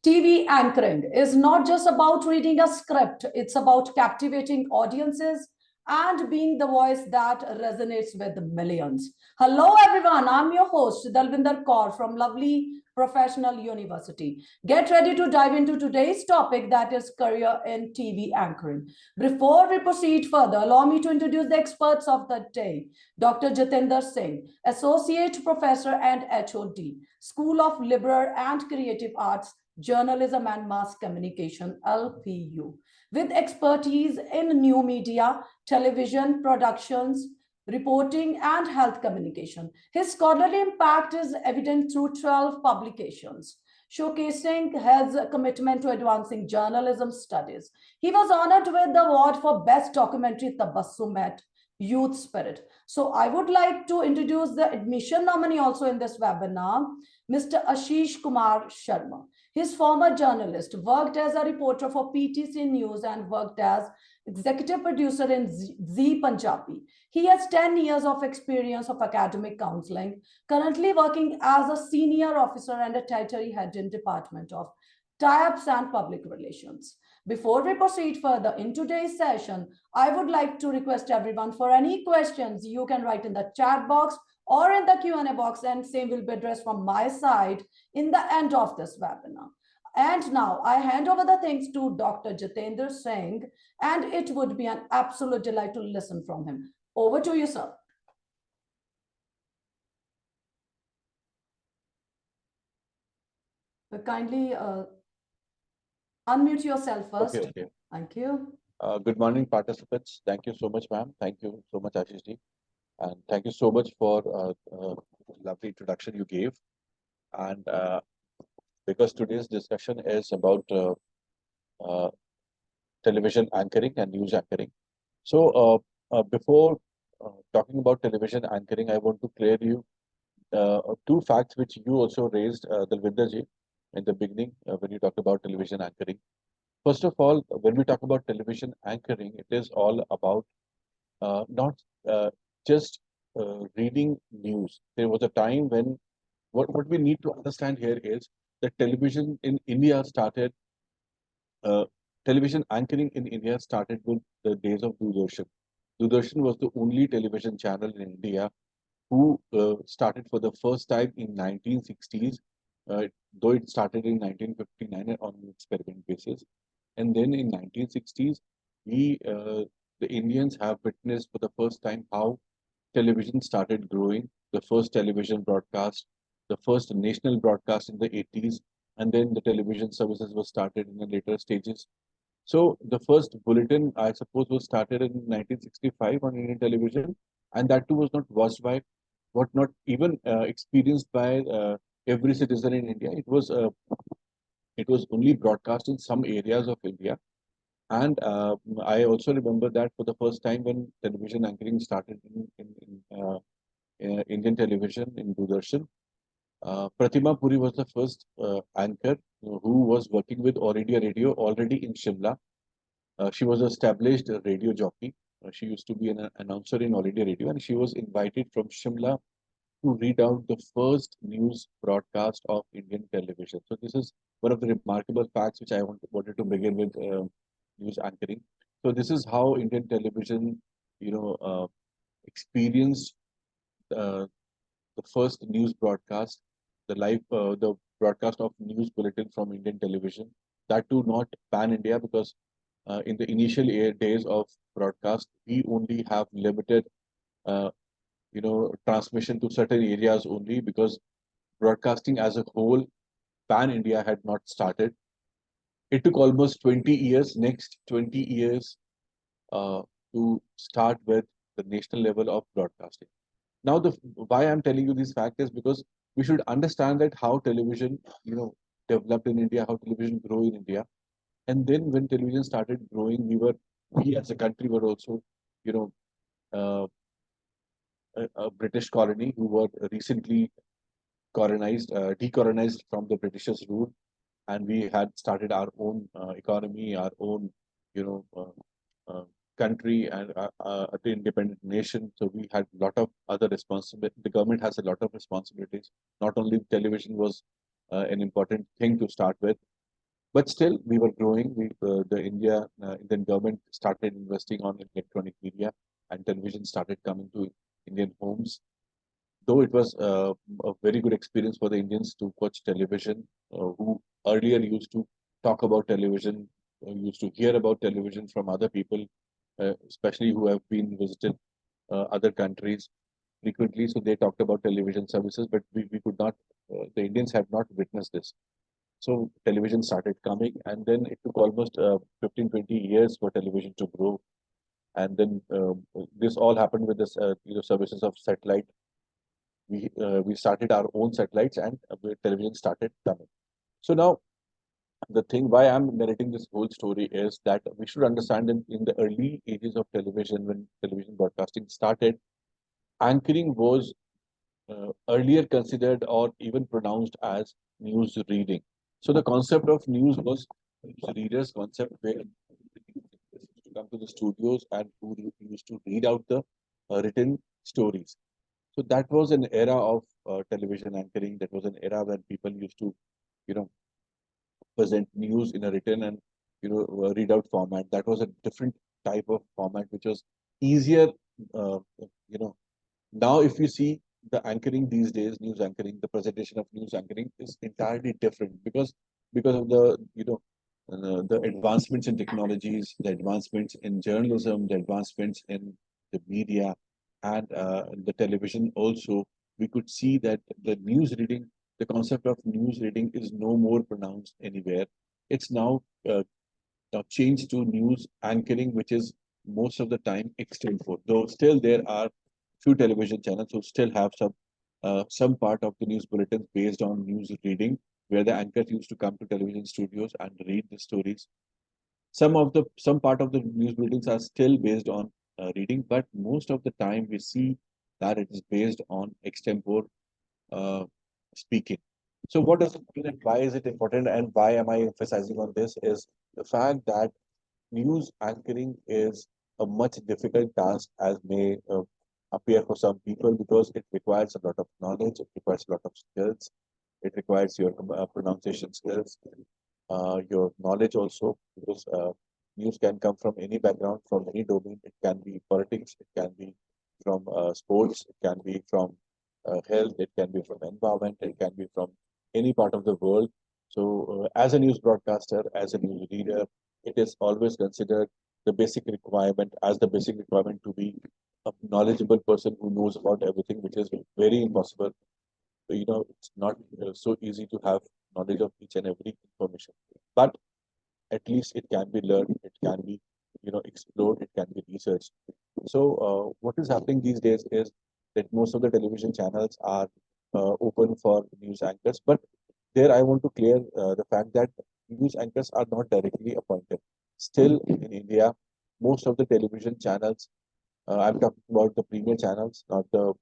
TV anchoring is not just about reading a script, it's about captivating audiences and being the voice that resonates with millions. Hello, everyone. I'm your host, Dalvinder Kaur from Lovely Professional University. Get ready to dive into today's topic, that is career in TV anchoring. Before we proceed further, allow me to introduce the experts of the day. Dr. Jatinder Singh, Associate Professor and HOD, School of Liberal and Creative Arts, Journalism and Mass Communication, LPU, with expertise in new media, television productions, reporting, and health communication. His scholarly impact is evident through 12 publications, showcasing his commitment to advancing journalism studies. He was honored with the award for Best Documentary Tabassum at Youth Spirit. So I would like to introduce the admission nominee also in this webinar, Mr. Ashish Kumar Sharma. His former journalist, worked as a reporter for PTC News and worked as executive producer in Z Punjabi. He has 10 years of experience of academic counseling, currently working as a senior officer and a territory head in Department of Tie-ups and Public Relations. Before we proceed further in today's session, I would like to request everyone for any questions you can write in the chat box or in the Q&A box, and same will be addressed from my side in the end of this webinar. And now I hand over the things to Dr. Jatinder Singh, and it would be an absolute delight to listen from him. Over to you, sir. Kindly unmute yourself first. Okay. Thank you. Good morning, participants. Thank you so much, ma'am. Thank you so much, Ashish ji. And thank you so much for lovely introduction you gave. And because today's discussion is about television anchoring and news anchoring. So before talking about television anchoring, I want to clear you two facts which you also raised, Dalvinder ji, in the beginning when you talked about television anchoring. First of all, when we talk about television anchoring, it is all about not just reading news. There was a time when what we need to understand here is that television in India started, television anchoring in India started with the days of Doordarshan. Doordarshan was the only television channel in India who started for the first time in 1960s, though it started in 1959 on an experiment basis. And then in 1960s, the Indians have witnessed for the first time how television started growing. The first television broadcast, the first national broadcast in the 80s, and then the television services were started in the later stages. So the first bulletin, I suppose, was started in 1965 on Indian television, and that too was not watched by, not even experienced by every citizen in India. It was only broadcast in some areas of India. And I also remember that for the first time when television anchoring started in Indian television in Doordarshan, Pratima Puri was the first anchor who was working with All India Radio already in Shimla. She was an established radio jockey. She used to be an announcer in All India Radio, and she was invited from Shimla to read out the first news broadcast of Indian television. So this is one of the remarkable facts which I wanted to begin with news anchoring. So this is how Indian television, experienced the first news broadcast, the broadcast of news bulletin from Indian television. That too not pan India, because in the initial days of broadcast, we only have limited transmission to certain areas only, because broadcasting as a whole, pan India, had not started. It took almost 20 years, next 20 years, to start with the national level of broadcasting. Now, why I'm telling you this fact is because we should understand that how television, developed in India, how television grew in India. And then when television started growing, we as a country were also, uh, a British colony who were recently decolonized from the Britishers' rule, and we had started our own economy, our own, you know, uh, country, and the independent nation. So we had a lot of other responsibility. The government has a lot of responsibilities. Not only television was an important thing to start with, But still, we were growing. Indian government started investing on electronic media, and television started coming to Indian homes. Though it was a very good experience for the Indians to watch television, who earlier used to talk about television, used to hear about television from other people, especially who have been visited other countries frequently. So they talked about television services, but we could not, the Indians have not witnessed this. So television started coming, and then it took almost 15, 20 years for television to grow. And then this all happened with this, services of satellite. We started our own satellites, and television started coming. So now the thing why I'm narrating this whole story is that we should understand in the early ages of television, when television broadcasting started, anchoring was earlier considered or even pronounced as news reading. So the concept of news was readers concept where used to come to the studios and who used to read out the written stories. So that was an era of television anchoring. That was an era when people used to, you know, present news in a written and read out format. That was a different type of format, which was easier. Uh, you know, Now if you see the anchoring these days, news anchoring, the presentation of news anchoring is entirely different because of the advancements in technologies, the advancements in journalism, the advancements in the media, and the television also. We could see that the news reading, the concept of news reading is no more pronounced anywhere. It's now changed to news anchoring, which is most of the time extemporal. Though still there are few television channels who still have some part of the news bulletins based on news reading, where the anchors used to come to television studios and read the stories. Some part of the news bulletins are still based on reading, but most of the time we see that it is based on extempore uh, speaking. So what does it mean and why is it important and why am I emphasizing on this is the fact that news anchoring is a much difficult task as may appear for some people because it requires a lot of knowledge, it requires a lot of skills, it requires your pronunciation skills, your knowledge also, because news can come from any background, from any domain. It can be politics, it can be from sports, it can be from health, it can be from environment, it can be from any part of the world. So, as a news broadcaster, as a news reader, it is always considered the basic requirement as the basic requirement to be a knowledgeable person who knows about everything, which is very impossible. It's not so easy to have knowledge of each and every information, but at least it can be learned, it can be explored, it can be researched. So what is happening these days is that most of the television channels are open for news anchors, but there I want to clear the fact that news anchors are not directly appointed. Still in India, most of the television channels, I'm talking about the premier channels, not the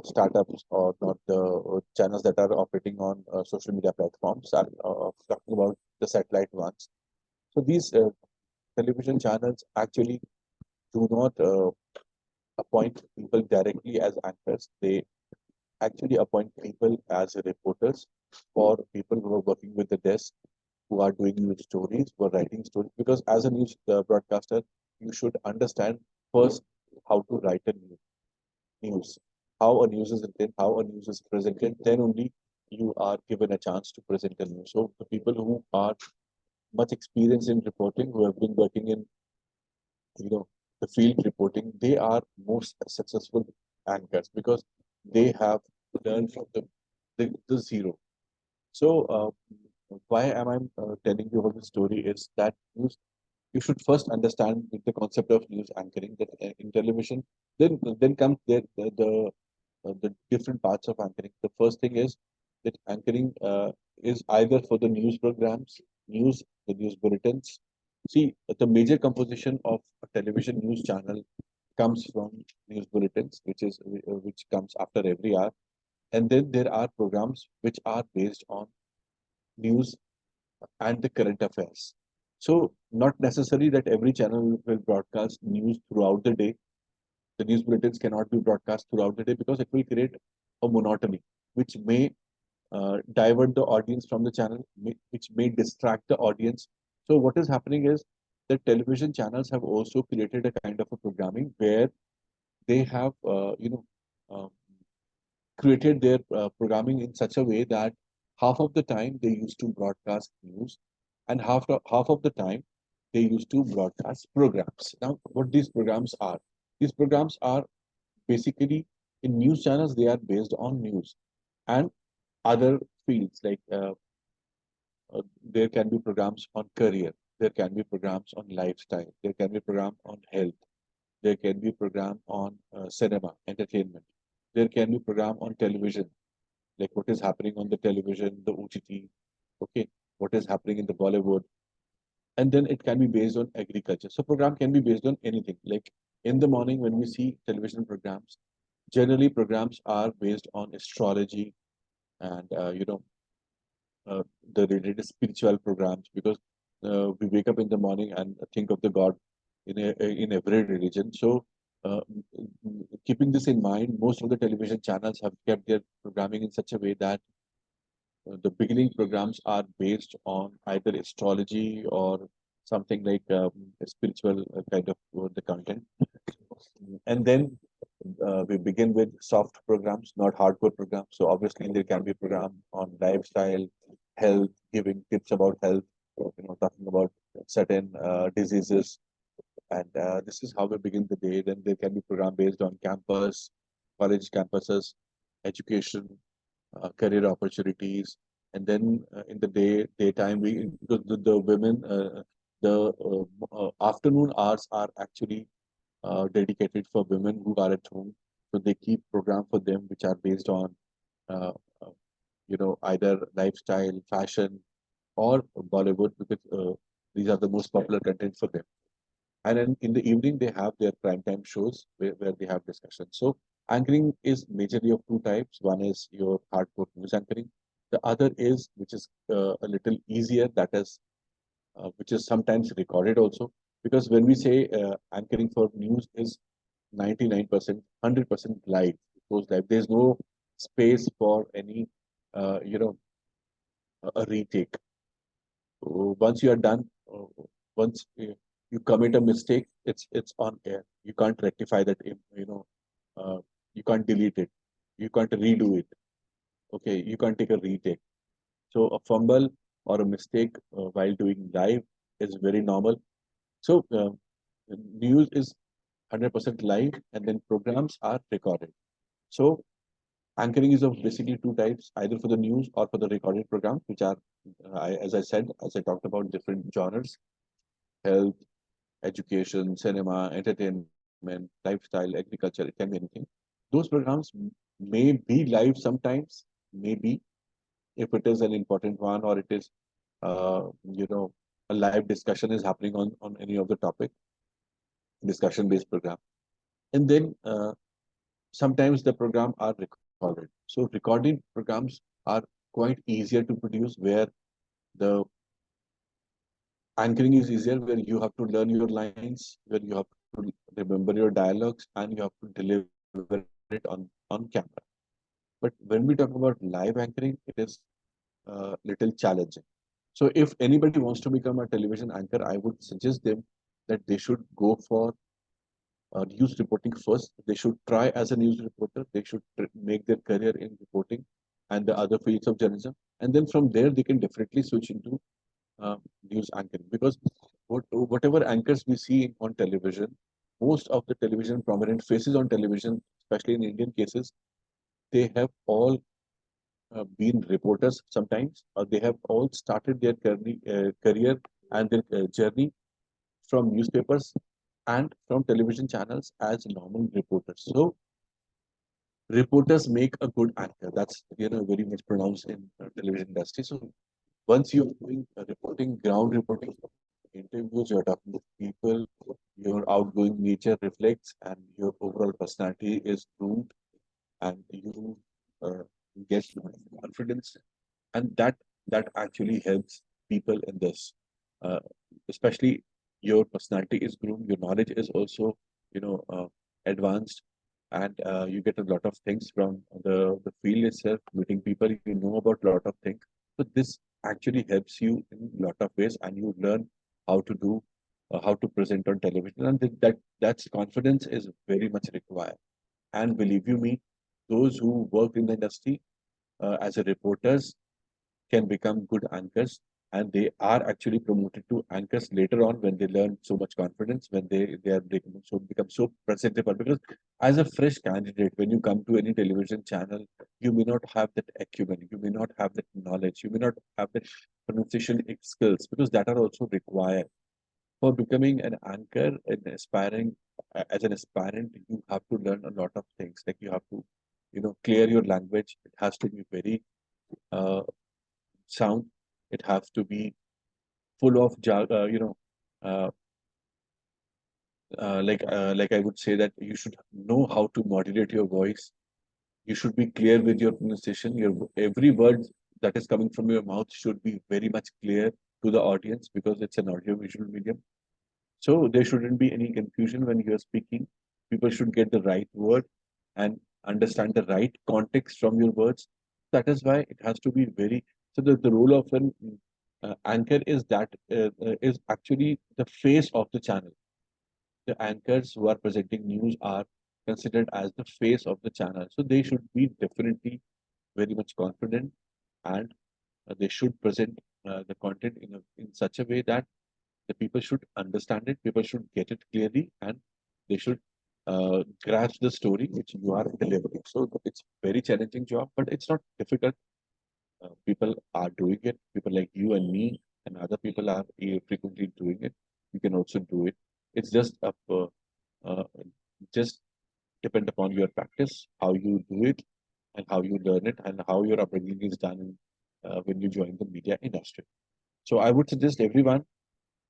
startups or not the channels that are operating on social media platforms. I'm talking about the satellite ones. So these television channels actually do not appoint people directly as anchors. They actually appoint people as reporters or people who are working with the desk, who are doing news stories, who are writing stories. Because as a news broadcaster, you should understand first how to write a news, how a news is written, how a news is presented. Then only you are given a chance to present the news. So the people who are much experienced in reporting, who have been working in you know the field reporting, they are most successful anchors because they have learned from the zero. So why am I telling you about the story is that you should first understand the concept of news anchoring, that in television, then comes the different parts of anchoring. The first thing is that anchoring is either for the news programs, the news bulletins. See, the major composition of a television news channel comes from news bulletins, which comes after every hour, and then there are programs which are based on news and the current affairs. So, not necessary that every channel will broadcast news throughout the day. The news bulletins cannot be broadcast throughout the day because it will create a monotony, which may divert the audience from the channel, which may distract the audience. So what is happening is that television channels have also created a kind of a programming where they have, created their programming in such a way that half of the time they used to broadcast news, and half of the time they used to broadcast programs. Now, what these programs are? These programs are basically in news channels. They are based on news and other fields like there can be programs on career, there can be programs on lifestyle, there can be program on health, there can be program on cinema, entertainment, there can be program on television, like what is happening on the television, the OTT, okay, what is happening in the Bollywood, and then it can be based on agriculture. So program can be based on anything. Like in the morning when we see television programs, generally programs are based on astrology and uh, the related spiritual programs, because we wake up in the morning and think of the God in every religion. So, keeping this in mind, most of the television channels have kept their programming in such a way that the beginning programs are based on either astrology or something like a spiritual kind of the content. And then we begin with soft programs, not hardcore programs. So obviously there can be program on lifestyle, health, giving tips about health, talking about certain diseases. And this is how we begin the day. Then there can be program based on campus, college campuses, education, career opportunities. And then in the daytime, the women, afternoon hours are actually dedicated for women who are at home. So they keep program for them which are based on, uh, uh, either lifestyle, fashion, or Bollywood, because these are the most popular content for them. And then in the evening, they have their prime time shows where they have discussions. So anchoring is majorly of two types. One is your hardcore news anchoring. The other is, which is a little easier, that is which is sometimes recorded also. Because when we say anchoring for news is 99%, 100% live, it goes live. There's no space for any, a retake. Once you are done, once you commit a mistake, it's on air. You can't rectify that. Uh, you can't delete it. You can't redo it. Okay, you can't take a retake. So a fumble or a mistake while doing live is very normal. So news is 100% live, and then programs are recorded. So anchoring is of basically two types, either for the news or for the recorded programs, which are, as I said, as I talked about different genres: health, education, cinema, entertainment, lifestyle, agriculture. It can be anything. Those programs may be live sometimes, maybe if it is an important one, or it is, a live discussion is happening on any of the topic, discussion based program. And then sometimes the program are recorded. So recorded programs are quite easier to produce, where the anchoring is easier, where you have to learn your lines, where you have to remember your dialogues, and you have to deliver it on camera. But when we talk about live anchoring, it is little challenging. So if anybody wants to become a television anchor, I would suggest them that they should go for news reporting first. They should try as a news reporter. They should make their career in reporting and the other fields of journalism. And then from there, they can definitely switch into news anchoring. Because whatever anchors we see on television, most of the television prominent faces on television, especially in Indian cases, they have all been reporters sometimes, or they have all started their career and their journey from newspapers and from television channels as normal reporters. So reporters make a good anchor. That's very much pronounced in television industry. So once you're doing reporting, ground reporting, interviews, you're talking to people, your outgoing nature reflects, and your overall personality is groomed, and you uh, get confidence, and that actually helps people in this. Uh, Especially your personality is groomed, your knowledge is also, advanced, and you get a lot of things from the field itself, meeting people, you know about a lot of things. So this actually helps you in a lot of ways, and you learn how to do, how to present on television, and that's confidence is very much required. And believe you me, those who work in the industry as a reporters can become good anchors, and they are actually promoted to anchors later on when they learn so much confidence, when they are become so presentable. Because as a fresh candidate, when you come to any television channel, you may not have that acumen, you may not have that knowledge, you may not have that pronunciation skills, because that are also required for becoming an anchor and aspiring. As an aspirant, you have to learn a lot of things, like you have to, clear your language. It has to be very uh, sound. It has to be full of uh, like I would say that you should know how to modulate your voice. You should be clear with your pronunciation. Your every word that is coming from your mouth should be very much clear to the audience, because it's an audio visual medium. So there shouldn't be any confusion when you are speaking. People should get the right word and understand the right context from your words. That is why it has to be very. So the role of an anchor is that is actually the face of the channel. The anchors who are presenting news are considered as the face of the channel. So they should be definitely very much confident, and they should present the content in such a way that the people should understand it, people should get it clearly, and they should grasp the story which you are delivering. So it's very challenging job, but it's not difficult. People are doing it. People like you and me and other people are frequently doing it. You can also do it. It's uh, just depend upon your practice, how you do it, and how you learn it, and how your upbringing is done when you join the media industry. So I would suggest everyone,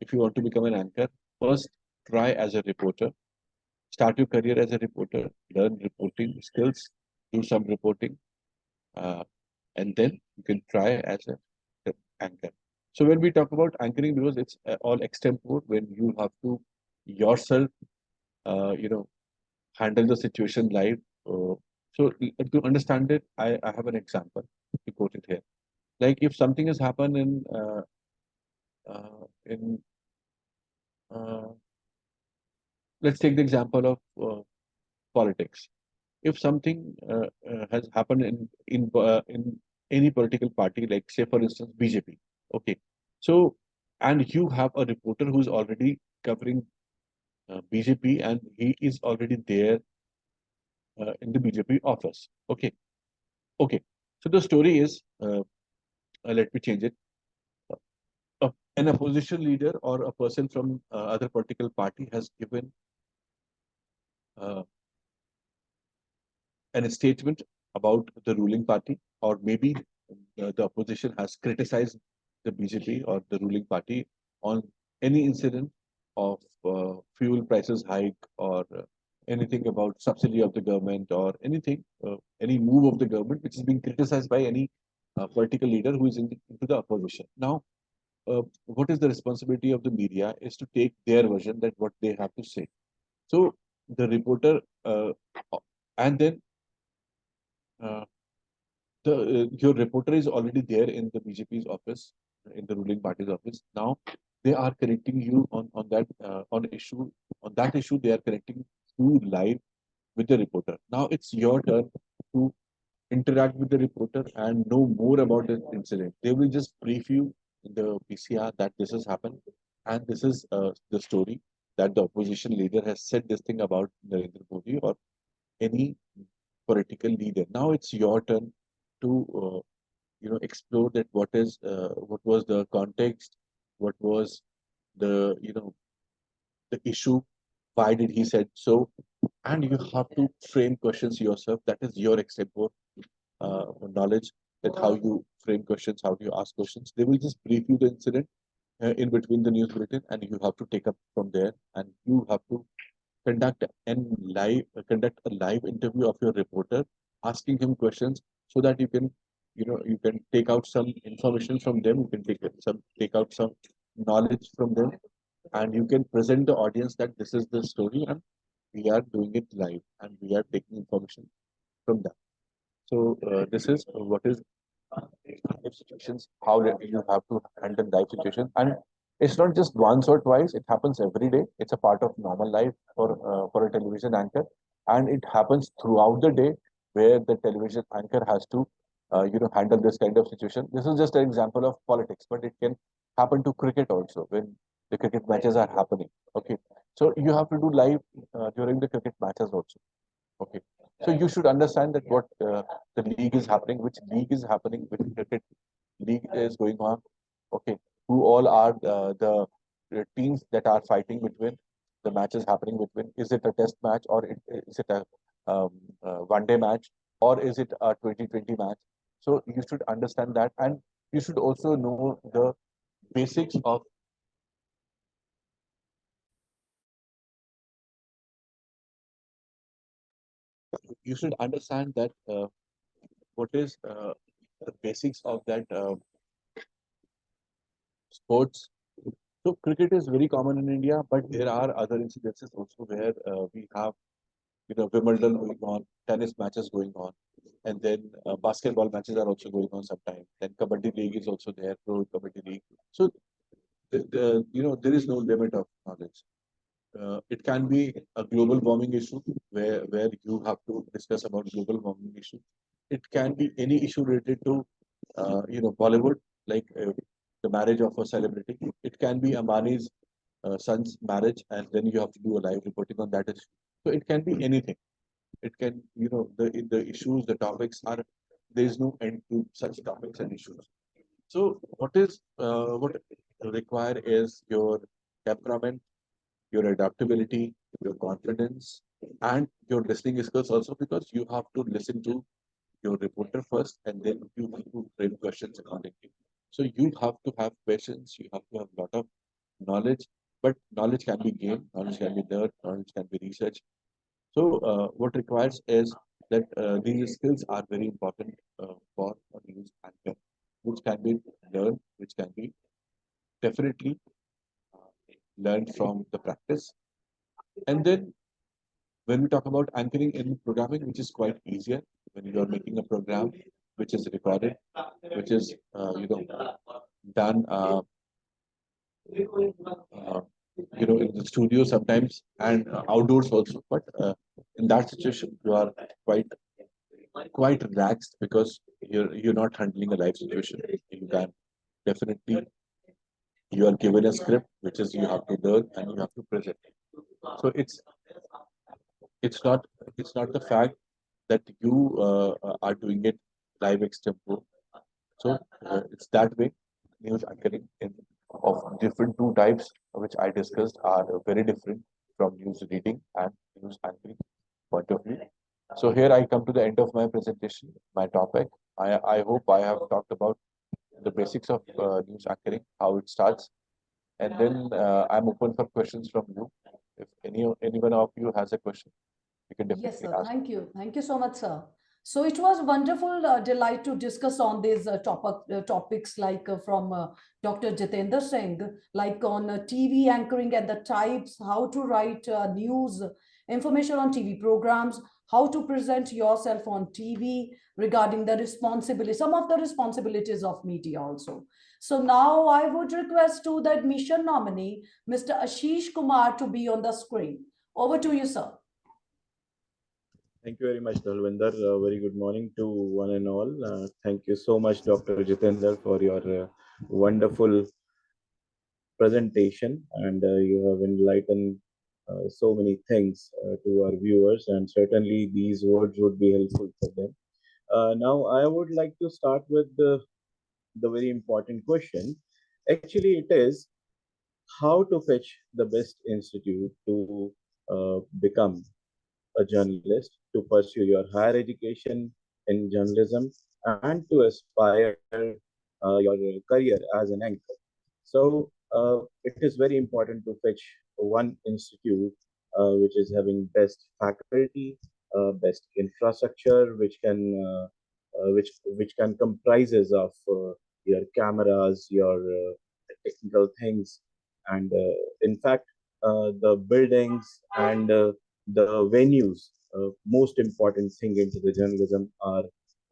if you want to become an anchor, first try as a reporter. Start your career as a reporter, learn reporting skills, do some reporting, uh, and then you can try as a anchor. So when we talk about anchoring, because it's all extempore, when you have to yourself, handle the situation live. So to understand it, I have an example to quote it here. Like if something has happened in uh, let's take the example of politics. If something has happened in any political party, like say for instance BJP, okay, so and you have a reporter who's already covering BJP, and he is already there in the BJP office, okay, okay. So the story is, let me change it. An opposition leader or a person from other political party has given uh, an statement about the ruling party, or maybe the opposition has criticized the BJP or the ruling party on any incident of fuel prices hike, or anything about subsidy of the government, or anything, any move of the government which is being criticized by any political leader who is into the opposition. Now, what is the responsibility of the media is to take their version, that what they have to say. So the reporter, and then uh, your reporter is already there in the BJP's office, in the ruling party's office. Now they are connecting you on that on that issue. They are connecting you live with the reporter. Now it's your turn to interact with the reporter and know more about the incident. They will just brief you in the PCR that this has happened, and this is the story, that the opposition leader has said this thing about Narendra Modi or any political leader. Now it's your turn to explore that what was the context, what was the the issue, why did he said so, and you have to frame questions yourself. That is your example knowledge, that how you frame questions, how do you ask questions. They will just brief you the incident in between the news bulletin, and you have to take up from there, and you have to conduct a live interview of your reporter, asking him questions, so that you can take out some information from them, you can take out some knowledge from them, and you can present the audience that this is the story, we are doing it live and we are taking information from that. So this is what is live situations, how you have to handle live situations, and it's not just once or twice. It happens every day. It's a part of normal life for a television anchor, and it happens throughout the day where the television anchor has to handle this kind of situation. This is just an example of politics, but it can happen to cricket also when the cricket matches are happening. Okay, so you have to do live during the cricket matches also. Okay. So you should understand that what the league is happening, which league is happening, which cricket league is going on. Okay. Who all are the teams that are fighting between the matches happening between? Is it a test match or is it a um, one-day match or is it a 2020 match? So you should understand that, and you should also know the basics of. You should understand that what is the basics of that sports. So cricket is very common in India, but there are other incidences also where we have Wimbledon going on, tennis matches going on, and then basketball matches are also going on sometimes. Then Kabaddi League is also there, Pro Kabaddi League. So there is no limit of knowledge. It can be a global warming issue where you have to discuss about global warming issue. It can be any issue related to Bollywood, like the marriage of a celebrity. It can be Ambani's son's marriage, and then you have to do a live reporting on that issue. So it can be anything. It can, the issues, the topics are, there is no end to such topics and issues. So what require is your temperament, your adaptability, your confidence, and your listening skills also, because you have to listen to your reporter first and then you have to frame questions accordingly. So you have to have patience, you have to have a lot of knowledge, but knowledge can be gained, knowledge can be learned, knowledge can be researched. So what requires is that these skills are very important for a news anchor, which can be learned, which can be definitely learned from the practice. And then when we talk about anchoring in programming, which is quite easier when you are making a program which is recorded, which is done uh, in the studio sometimes and outdoors also. But in that situation, you are quite quite relaxed because you're not handling a live situation. You can definitely, you are given a script which is you have to learn and you have to present. So it's not it's not the fact that you are doing it live extempo. So it's that way. News anchoring of different two types which I discussed are very different from news reading and news anchoring point of view. So here I come to the end of my presentation, my topic. I hope I have talked about the basics of news anchoring, how it starts, and then I'm open for questions from you. If anyone of you has a question, you can Yes, definitely sir. ask. Thank you. Thank you so much, sir. So it was wonderful delight to discuss on these topics like from Dr. Jitendra Singh, like on TV anchoring and the types, how to write news, information on TV programs, how to present yourself on TV regarding the responsibility, some of the responsibilities of media also. So now I would request to the admission nominee, Mr. Ashish Kumar, to be on the screen. Over to you, sir. Thank you very much, Dalwinder. Very good morning to one and all. Thank you so much, Dr. Jitender, for your wonderful presentation. And you have enlightened so many things to our viewers, and certainly these words would be helpful for them. Now, I would like to start with the very important question. Actually, it is how to fetch the best institute to become a journalist, to pursue your higher education in journalism, and to aspire your career as an anchor. So it is very important to fetch one institute which is having best faculty, best infrastructure, which can comprises of your cameras, your technical things, and in fact the buildings and the venues. Most important thing into the journalism are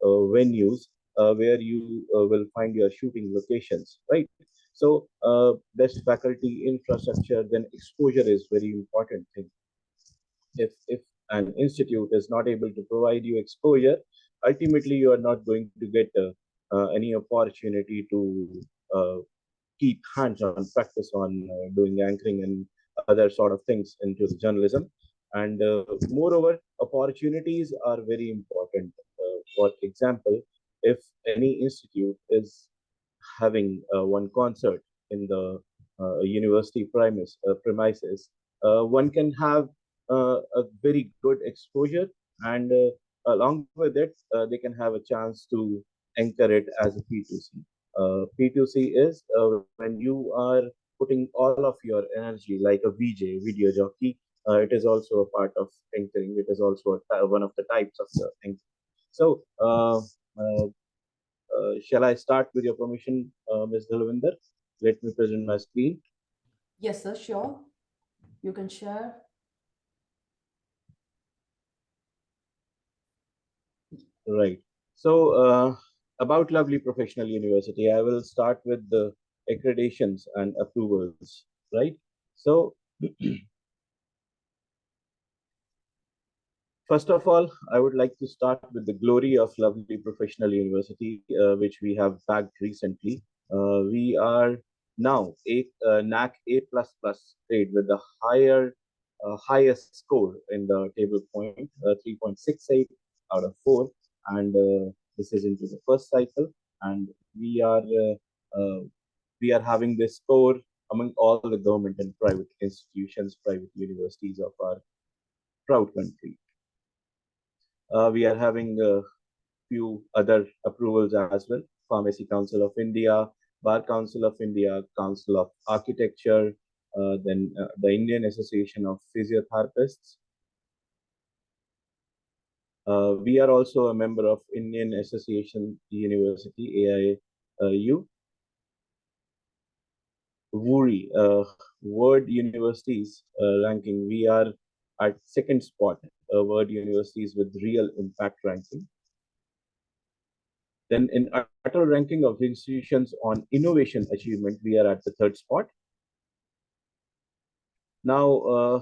venues where you will find your shooting locations, right? So best faculty, infrastructure, then exposure is very important thing. If an institute is not able to provide you exposure, ultimately you are not going to get any opportunity to uh, keep hands-on practice on doing anchoring and other sort of things into the journalism. And moreover, opportunities are very important. For example, if any institute is having one concert in the university premises, one can have a very good exposure, and along with it, they can have a chance to anchor it as a P2C. P2C is when you are putting all of your energy like a VJ, video jockey. It is also a part of anchoring. It is also one of the types of the anchoring. So, shall I start with your permission, Ms. Dalwinder? Let me present my screen. Yes, sir, sure. You can share. Right. So, about Lovely Professional University, I will start with the accreditations and approvals, right? So, first of all, I would like to start with the glory of Lovely Professional University, which we have bagged recently. We are now NAC A++ grade with the highest score in the table point, 3.68 out of 4, and this is into the first cycle, and we are uh, we are having this score among all the government and private institutions, private universities of our proud country. We are having a few other approvals as well. Pharmacy Council of India, Bar Council of India, Council of Architecture, then the Indian Association of Physiotherapists. We are also a member of Indian Association University, AIU. WURI, World Universities ranking, we are at second spot, World Universities with real impact ranking. Then in utter ranking of institutions on innovation achievement, we are at the third spot. Now,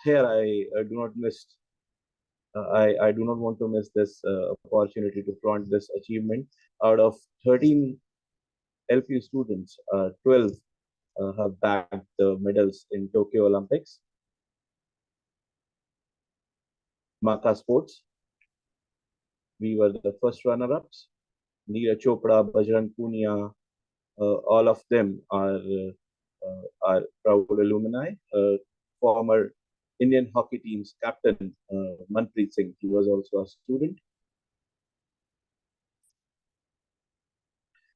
here I do not miss, I do not want to miss this opportunity to flaunt this achievement. Out of 13 LPU students, 12 have bagged the medals in Tokyo Olympics. Maka Sports, we were the first runner-ups. Neeraj Chopra, Bajrang Punia, all of them are proud alumni. Former Indian hockey team's captain, Manpreet Singh, he was also a student.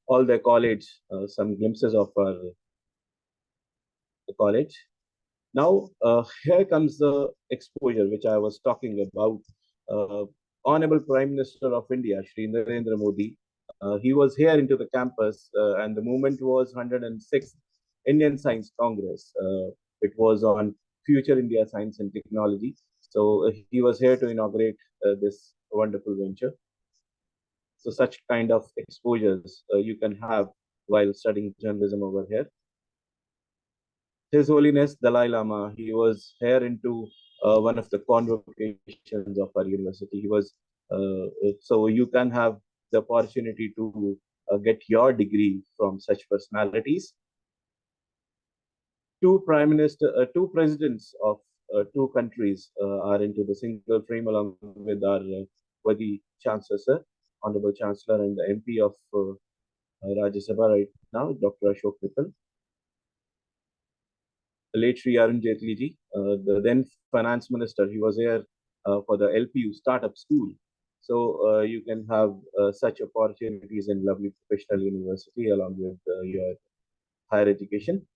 All their college, some glimpses of our college. Now, here comes the exposure which I was talking about. Honorable Prime Minister of India, Shri Narendra Modi, he was here into the campus, and the movement was 106th Indian Science Congress. It was on Future India Science and Technology. So he was here to inaugurate this wonderful venture. So such kind of exposures you can have while studying journalism over here. His Holiness Dalai Lama, he was here into one of the convocations of our university. He was so you can have the opportunity to get your degree from such personalities. Two presidents of two countries are into the single frame, along with our worthy Chancellor, sir, Honorable Chancellor, and the MP of Rajya Sabha right now, Dr. Ashok Mittal. The late Sri Arun Jaitley ji, the then finance minister, he was here for the LPU startup school. So you can have such opportunities in lovely professional university along with your higher education.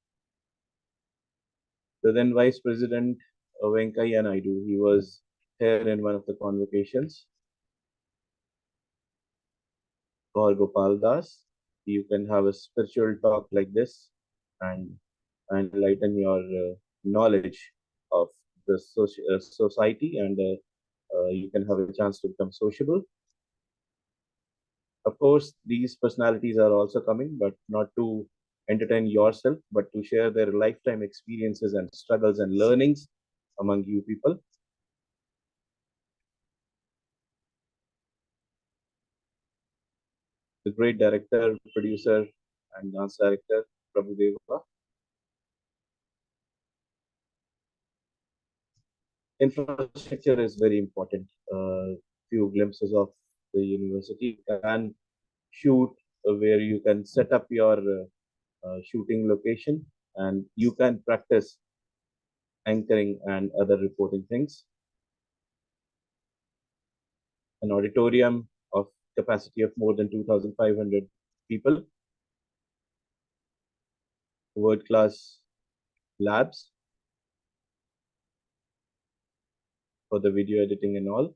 The then Vice President Venkaiah Naidu, he was here in one of the convocations. Gaur Gopal Das, you can have a spiritual talk like this and enlighten your knowledge of the society, and you can have a chance to become sociable. Of course, these personalities are also coming, but not to entertain yourself, but to share their lifetime experiences and struggles and learnings among you people. The great director, producer, and dance director, Prabhudeva. Infrastructure is very important. Few glimpses of the university. You can shoot where you can set up your shooting location, and you can practice anchoring and other reporting things. An auditorium of capacity of more than 2,500 people. World-class labs for the video editing and all.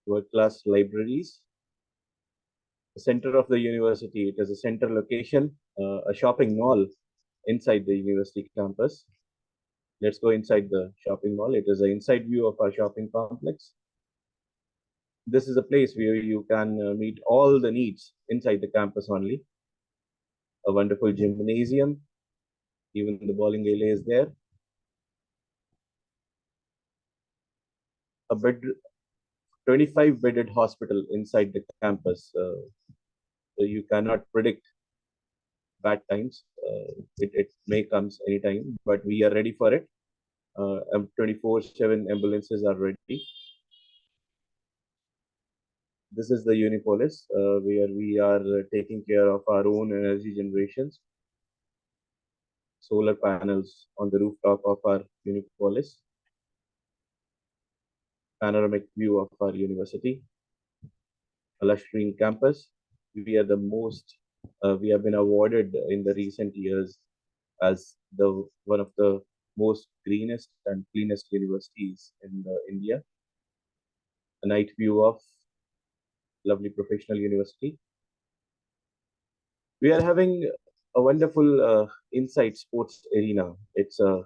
World-class libraries. The center of the university, it is a center location, a shopping mall inside the university campus. Let's go inside the shopping mall. It is an inside view of our shopping complex. This is a place where you can meet all the needs inside the campus only. A wonderful gymnasium. Even the bowling alley is there. A 25-bedded hospital inside the campus. You cannot predict bad times. It may comes anytime, but we are ready for it. 24/7 ambulances are ready. This is the Unipolis, where we are taking care of our own energy generations. Solar panels on the rooftop of our Unipolis. Panoramic view of our university. A lush green campus. We are the most, we have been awarded in the recent years as one of the most greenest and cleanest universities in India. A night view of lovely professional university. We are having a wonderful inside sports arena. It's a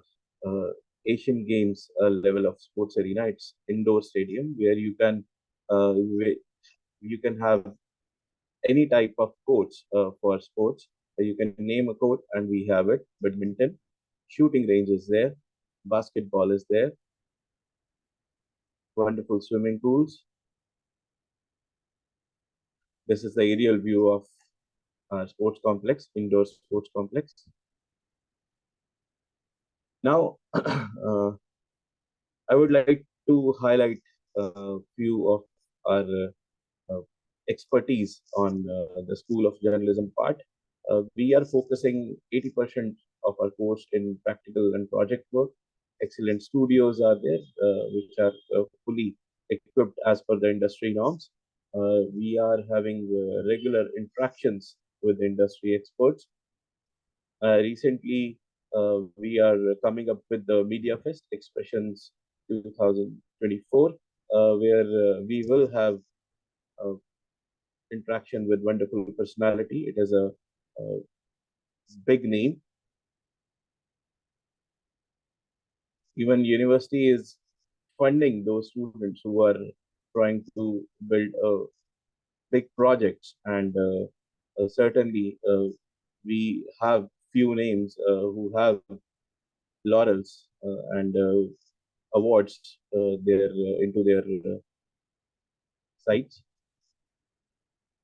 Asian Games level of sports arena. It's indoor stadium where you can have any type of courts for sports. You can name a court and we have it. Badminton, shooting range is there, basketball is there, wonderful swimming pools. This is the aerial view of sports complex, indoor sports complex. Now, I would like to highlight a few of our expertise on the School of Journalism part. We are focusing 80% of our course in practical and project work. Excellent studios are there, which are fully equipped as per the industry norms. We are having regular interactions with industry experts. Recently, we are coming up with the Media Fest Expressions 2024, where we will have interaction with wonderful personality. It is a big name. Even university is funding those students who are trying to build big projects, and certainly we have few names who have laurels and awards into their sites.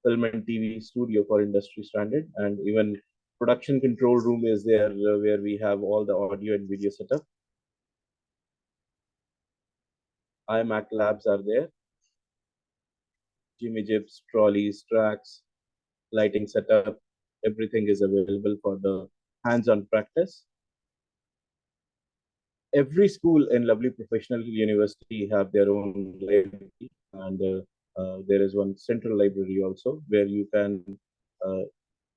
Film and TV studio for industry standard, and even production control room is there where we have all the audio and video setup. iMac labs are there. Jimmy Jibs, trolleys, tracks, lighting setup, everything is available for the hands-on practice. Every school in lovely professional university have their own library, and there is one central library also where you can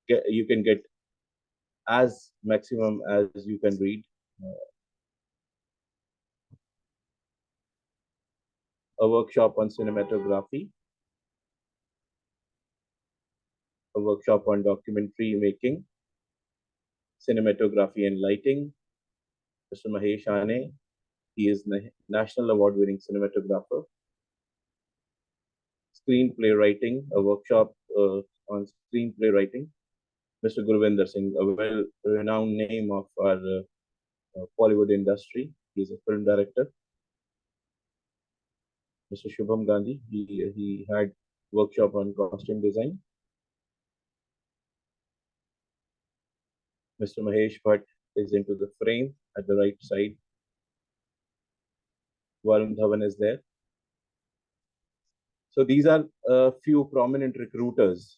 get as maximum as you can read. A workshop on cinematography, a workshop on documentary making, cinematography and lighting. Mr. Mahesh Ane, He is National Award-winning cinematographer. Screenplay writing, a workshop on screenplay writing. Mr. Gurvinder Singh, a well-renowned name of our Bollywood industry. He's a film director. Mr. Shubham Gandhi, he had workshop on costume design. Mr. Mahesh Bhatt is into the frame at the right side. Varun Dhawan is there. So these are a few prominent recruiters.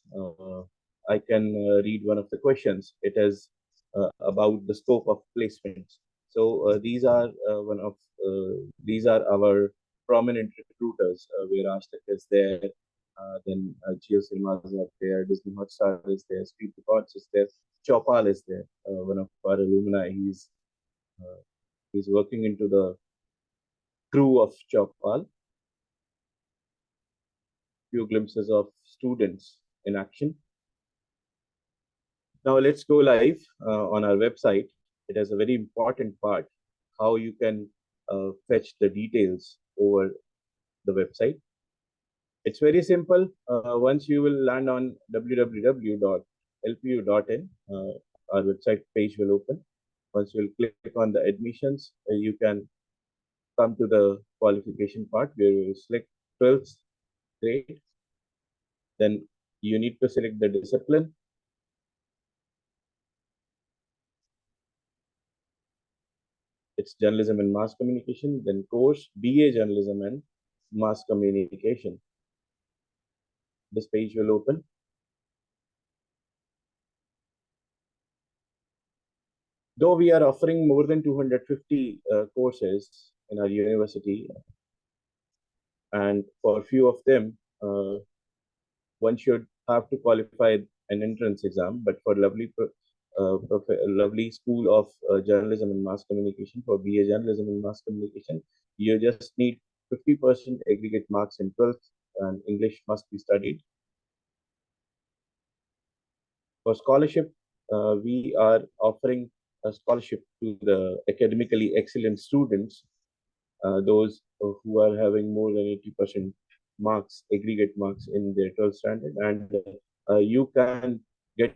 I can read one of the questions. It is about the scope of placements. So these are these are our prominent recruiters. Virashtak is there. Then Jio Cinemas are there. Disney Hotstar is there. Street Records is there. Chopal is there. One of our alumni. He's working into the crew of Chopal. Few glimpses of students in action. Now let's go live on our website. It has a very important part, how you can fetch the details over the website. It's very simple. Once you will land on www.lpu.in, our website page will open. Once you will click on the admissions, you can come to the qualification part where you will select 12th grade. Then you need to select the discipline. It's journalism and mass communication. Then course BA journalism and mass communication. This page will open. Though we are offering more than 250 courses in our university, and for a few of them, one should have to qualify an entrance exam. But for lovely School of Journalism and Mass Communication, for BA Journalism and Mass Communication, you just need 50% aggregate marks in 12th, and English must be studied. For scholarship, we are offering a scholarship to the academically excellent students, those who are having more than 80% marks, aggregate marks in their 12th standard, and you can get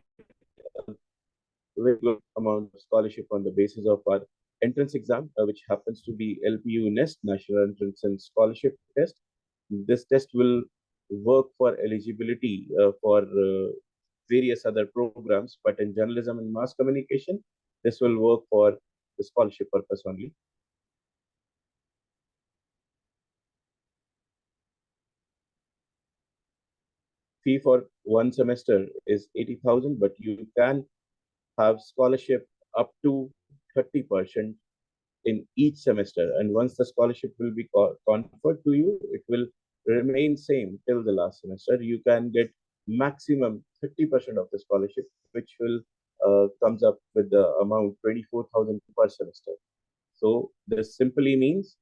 a very good amount of scholarship on the basis of our entrance exam, which happens to be LPU NEST, National Entrance and Scholarship Test. This test will work for eligibility for various other programs, but in journalism and mass communication, this will work for the scholarship purpose only. Fee for one semester is 80,000, but you can have scholarship up to 30% in each semester. And once the scholarship will be conferred to you, it will remain same till the last semester. You can get maximum 30% of the scholarship, which will comes up with the amount 24,000 per semester. So this simply means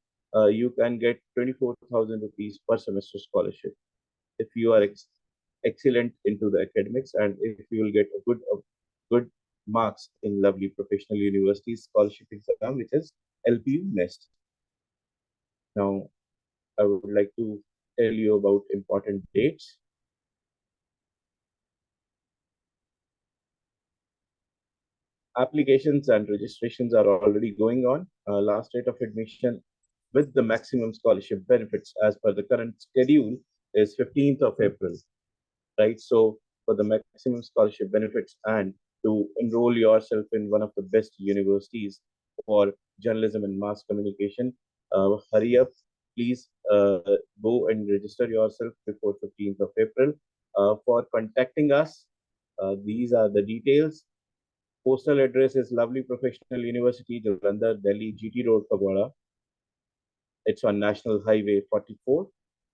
you can get 24,000 rupees per semester scholarship if you are excellent into the academics, and if you will get a good marks in lovely professional university scholarship exam, which is LPU NEST. Now, I would like to tell you about important dates. Applications and registrations are already going on. Last date of admission with the maximum scholarship benefits as per the current schedule is 15th of April, right? So for the maximum scholarship benefits and to enroll yourself in one of the best universities for journalism and mass communication, hurry up, please go and register yourself before 15th of April. For contacting us, these are the details. Postal address is Lovely Professional University, Jalandhar, Delhi, GT Road, Fagwara. It's on National Highway 44.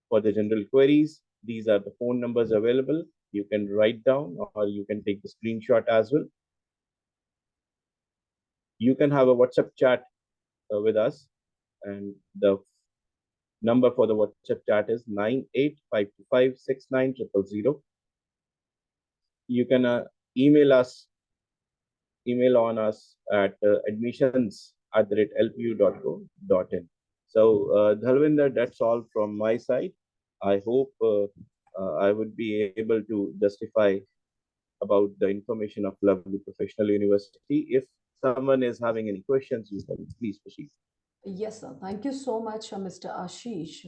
For the general queries, these are the phone numbers available. You can write down or you can take the screenshot as well. You can have a WhatsApp chat with us, and the number for the WhatsApp chat is 9852569000. You can email on us at admissions@lpu.co.in. So, Dharvinder, that's all from my side. I hope I would be able to justify about the information of Lovely Professional University. If someone is having any questions, you can please proceed. Yes, sir. Thank you so much, Mr. Ashish.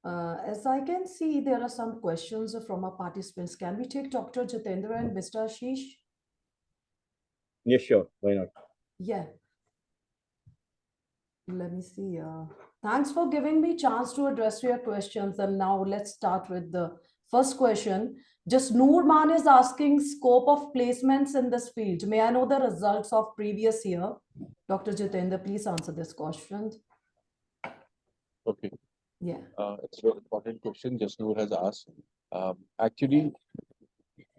As I can see, there are some questions from our participants. Can we take Dr. Jitendra and Mr. Ashish? Yes, sure. Why not? Yeah, let me see. Thanks for giving me chance to address your questions. And now let's start with the first question. Just Noorman is asking scope of placements in this field. May I know the results of previous year? Dr. Jitendra, please answer this question. Okay. Yeah. It's an important question Jasnoor has asked. Actually,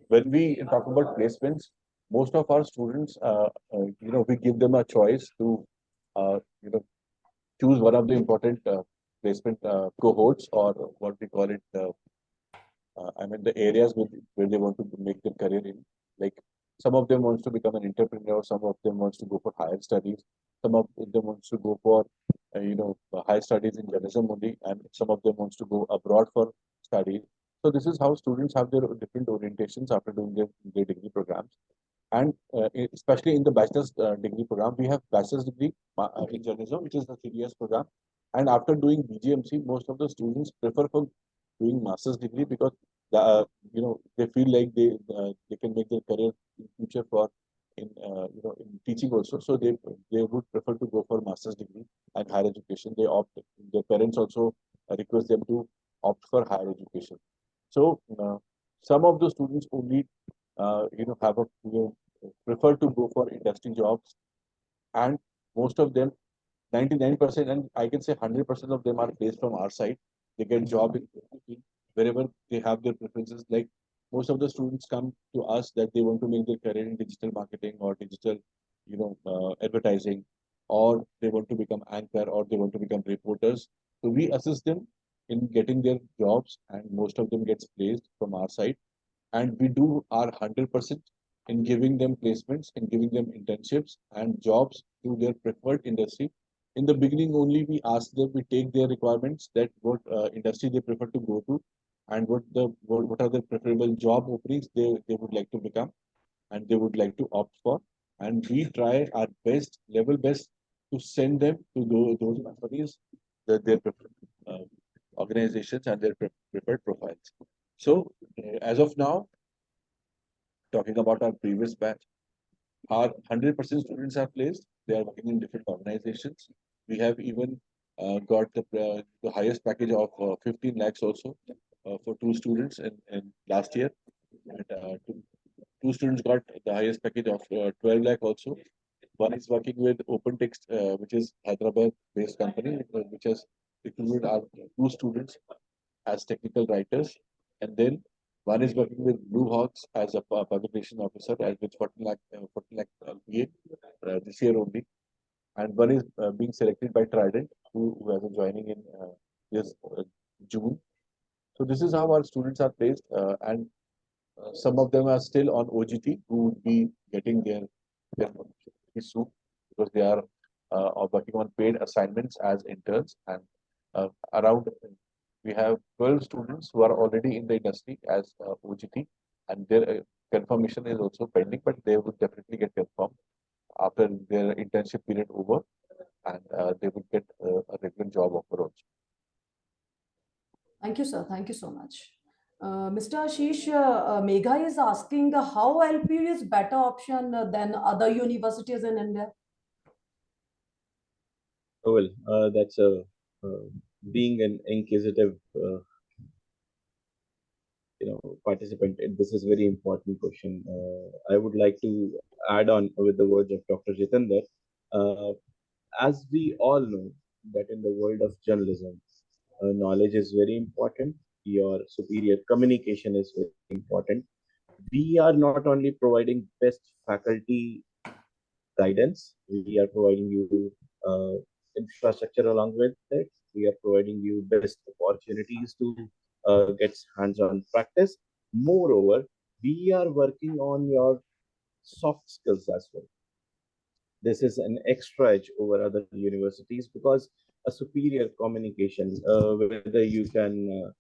when we talk about placements, most of our students, we give them a choice to, choose one of the important placement cohorts, or what we call it. The areas where they want to make their career in. Like, some of them wants to become an entrepreneur, some of them wants to go for higher studies, some of them wants to go for, higher studies in journalism only, and some of them wants to go abroad for studies. So this is how students have their different orientations after doing their degree programs. And especially in the bachelor's degree program, we have bachelor's degree in journalism, which is the 3 years program. And after doing BGMC, most of the students prefer for doing master's degree, because they feel like they can make their career in future for in teaching also. So they would prefer to go for master's degree and higher education. They opt. Their parents also request them to opt for higher education. So some of the students only have a prefer to go for industry jobs, and most of them, 99%, and I can say 100% of them are placed from our side. They get job in wherever they have their preferences. Like, most of the students come to us that they want to make their career in digital marketing or digital, advertising, or they want to become anchor, or they want to become reporters. So we assist them in getting their jobs, and most of them gets placed from our side. And we do our 100% in giving them placements, in giving them internships and jobs to their preferred industry. In the beginning only, we ask them, we take their requirements, that what industry they prefer to go to, and what are the preferable job openings they would like to become, and they would like to opt for. And we try our level best, to send them to those companies, their preferred organizations, and their preferred profiles. So as of now, talking about our previous batch, our 100% students are placed. They are working in different organizations. We have even got the highest package of 15 lakhs also for two students in last year. And two students got the highest package of 12 lakh also. One is working with Open Text, which is Hyderabad-based company, which has recruited our two students as technical writers. And then one is working with Blue Hawks as a publication officer, as with 14 lakh PA this year only. And one is being selected by Trident, who has a joining in this June. So this is how our students are placed, and some of them are still on OGT, who would be getting their soon, because they are working on paid assignments as interns. And around we have 12 students who are already in the industry as OGT, and their confirmation is also pending, but they would definitely get confirmed after their internship period over, and they would get a regular job offer also. Thank you, sir. Thank you so much. Mr. Ashish, Megha is asking how LPU is better option than other universities in India. Oh, well, that's a being an inquisitive, participant. This is very important question. I would like to add on with the words of Dr. Jitendra. Uh, as we all know, that in the world of journalism, knowledge is very important. Your superior communication is very important. We are not only providing best faculty guidance, we are providing you infrastructure along with it. We are providing you best opportunities to get hands-on practice. Moreover, we are working on your soft skills as well. This is an extra edge over other universities, because a superior communication, whether you can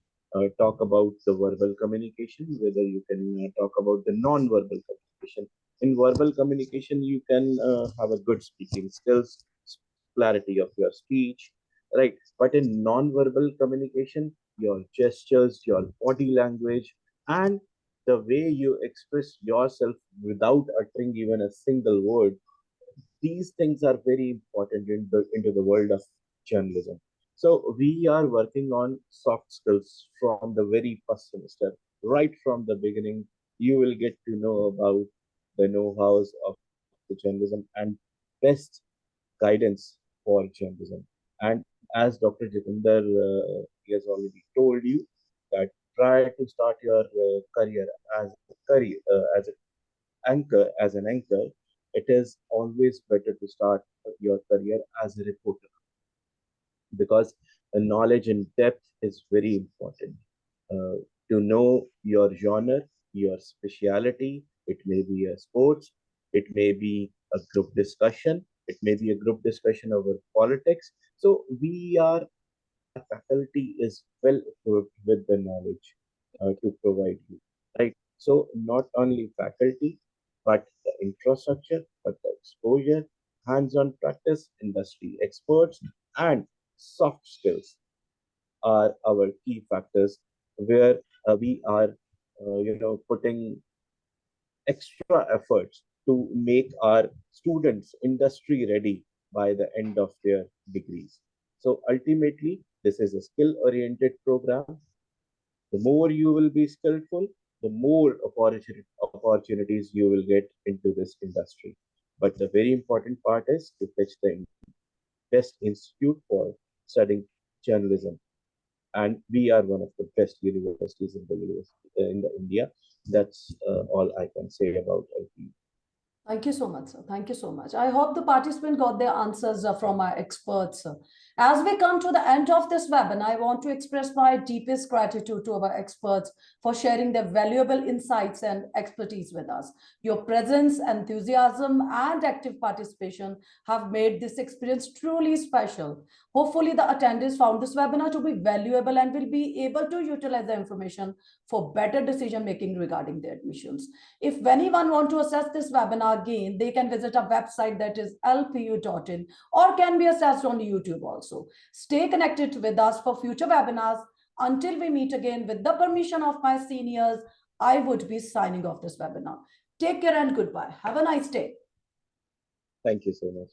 talk about the verbal communication, whether you can talk about the non-verbal communication. In verbal communication, you can have a good speaking skills, clarity of your speech, right? But in non-verbal communication, your gestures, your body language, and the way you express yourself without uttering even a single word, these things are very important into the world of journalism. So we are working on soft skills from the very first semester. Right from the beginning, you will get to know about the know-hows of the journalism and best guidance for journalism. And as Dr. Jitinder he has already told you that try to start your career as an anchor, it is always better to start your career as a reporter because the knowledge in depth is very important. Uh, to know your genre, your speciality, it may be a sports, it may be a group discussion, it may be a group discussion over politics. So our faculty is well equipped with the knowledge to provide you, right? So not only faculty, but the infrastructure, but the exposure, hands-on practice, industry experts, and soft skills are our key factors where we are, putting extra efforts to make our students industry ready by the end of their degrees. So ultimately, this is a skill oriented program. The more you will be skillful, the more opportunities you will get into this industry. But the very important part is to fetch the best institute for studying journalism. And we are one of the best universities in the India. That's all I can say about IT. Thank you so much, sir. Thank you so much. I hope the participant got their answers from our experts. Sir. As we come to the end of this webinar, I want to express my deepest gratitude to our experts for sharing their valuable insights and expertise with us. Your presence, enthusiasm, and active participation have made this experience truly special. Hopefully, the attendees found this webinar to be valuable and will be able to utilize the information for better decision making regarding their admissions. If anyone wants to access this webinar again, they can visit our website that is lpu.in or can be accessed on YouTube also. Stay connected with us for future webinars. Until we meet again, with the permission of my seniors, I would be signing off this webinar. Take care and goodbye. Have a nice day. Thank you so much.